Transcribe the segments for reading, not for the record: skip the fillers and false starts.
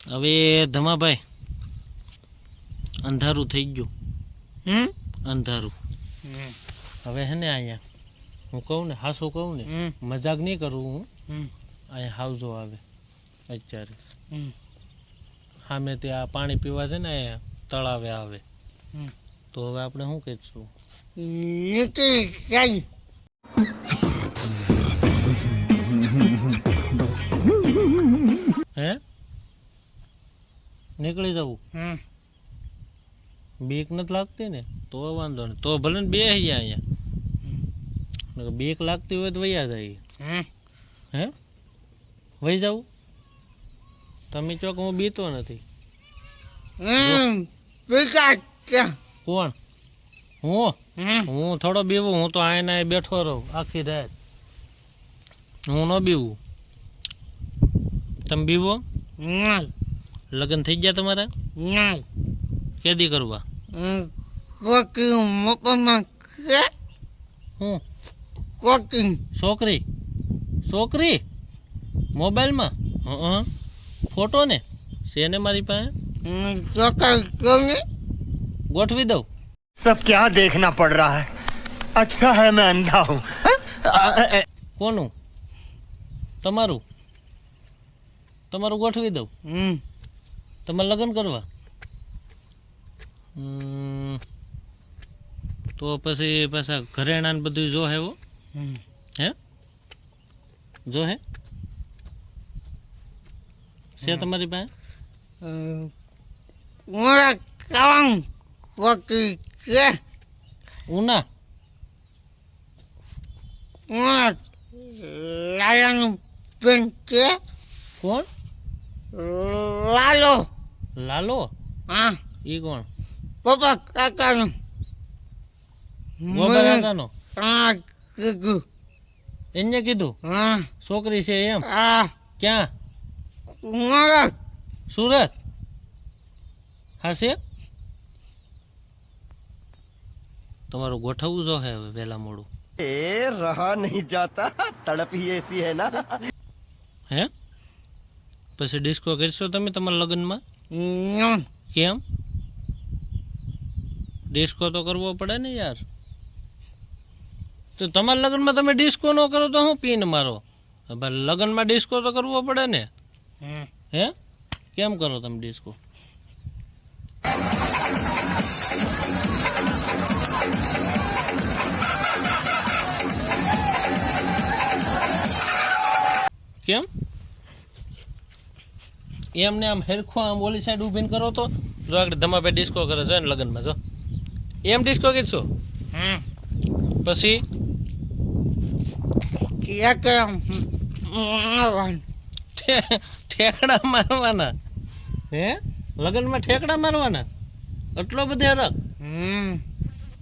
હવે ધમાભાઈ અંધારું થઈ ગયું. અંધારું હવે હે ને અહીંયા હું કહું ને હાસું કહું ને મજાક નહીં કરું હું. અહીંયા હાવજો આવે અત્યારે સામે ત્યાં પાણી પીવા છે ને અહીંયા તળાવે આવે તો હવે આપણે શું કહીશું હે નીકળી જવું બીક નથી લાગતી ને તો વાંધો નહીં તો ભલે ને બે અહીંયા બીક લાગતી હોય તો વૈયા જાય હે વહી જવું તમે ચોક હું બીતો નથી કોણ હું થોડો બીવું હું તો આયના બેઠો રહું આખી રાત હું ન બીવું તમે બીવો લગ્ન થઈ ગયા તમારા કેદી કરવા હું છોકરી છોકરી મોબાઈલમાં ફોટો ને છે ને મારી પાસે ગોઠવી દઉં सब क्या देखना पड़ रहा है अच्छा है मैं अंधा हूँ કોનું તમારું તમારું ગોઠવી દઉં તમારે લગ્ન કરવા તો પછી પાછા ઘરેણા ને બધું જો હે હે જો હે છે તમારી પાસે ઉના કોણ લાલો લાલો હા ઈ કોણ પપ્પા કાકાનો ગોબા કાકાનો હા કીધું એને કીધું હા છોકરી છે એમ હા ક્યાં મારા સુરત હા છે તમારું ગોઠવવું જો હે હવે વહેલા મોડું ए रहा नहीं जाता तड़प ही ऐसी है ना હે પછી ડિસ્કો કરશો તમે તમારા લગ્નમાં કેમ ડિસ્કો તો કરવો પડે ને યાર તો તમારા લગ્નમાં તમે ડિસ્કો ન કરો તો હું પીન મારો લગ્નમાં ડિસ્કો તો કરવો પડે ને હે કેમ કરો તમે ડિસ્કો કેમ એમને આમ હેરખો આમ ઓલી સાઈડ ઊભીને કરો તો જો આગળ ધમાભાઈ ડિસ્કો કરે છે ને લગ્નમાં જો એમ ડિસ્કો કરશો પછી ઠેકડા મારવાના હે લગ્નમાં ઠેકડા મારવાના એટલો બધો હરક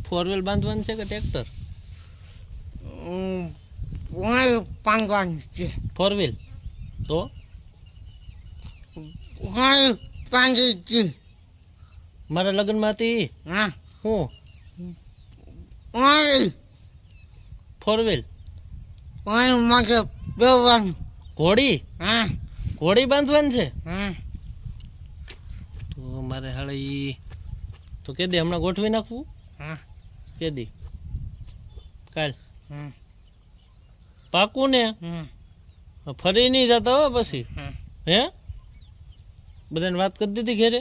ફોર વ્હીલ બાંધવાનું છે કે ટ્રેક્ટર ફોર વ્હીલ તો મારા લગ્નમાં હતી હું ફોર વ્હીલ ઘોડી ઘોડી બાંધવાની છે તો મારે હાલે તો કે દે હમણાં ગોઠવી નાખવું કે દી કાલ પાકું ને ફરી નહીં જતા હો પછી હે બધાને વાત કરી દીધી ઘેરે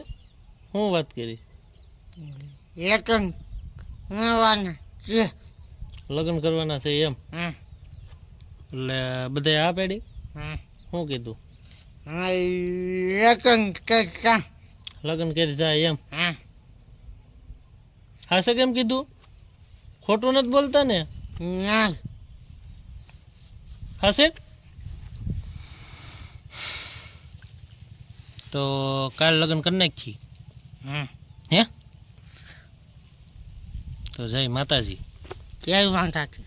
હું વાત કરી લગ્ન કરવાના છે એમ એટલે બધા આ પેડી શું કીધું લગ્ન કરી જાય એમ હાશે કેમ કીધું ખોટું નથી બોલતા ને હાશે તો કાલ લગ્ન કરી નાખી હે તો જય માતાજી જય માતાજી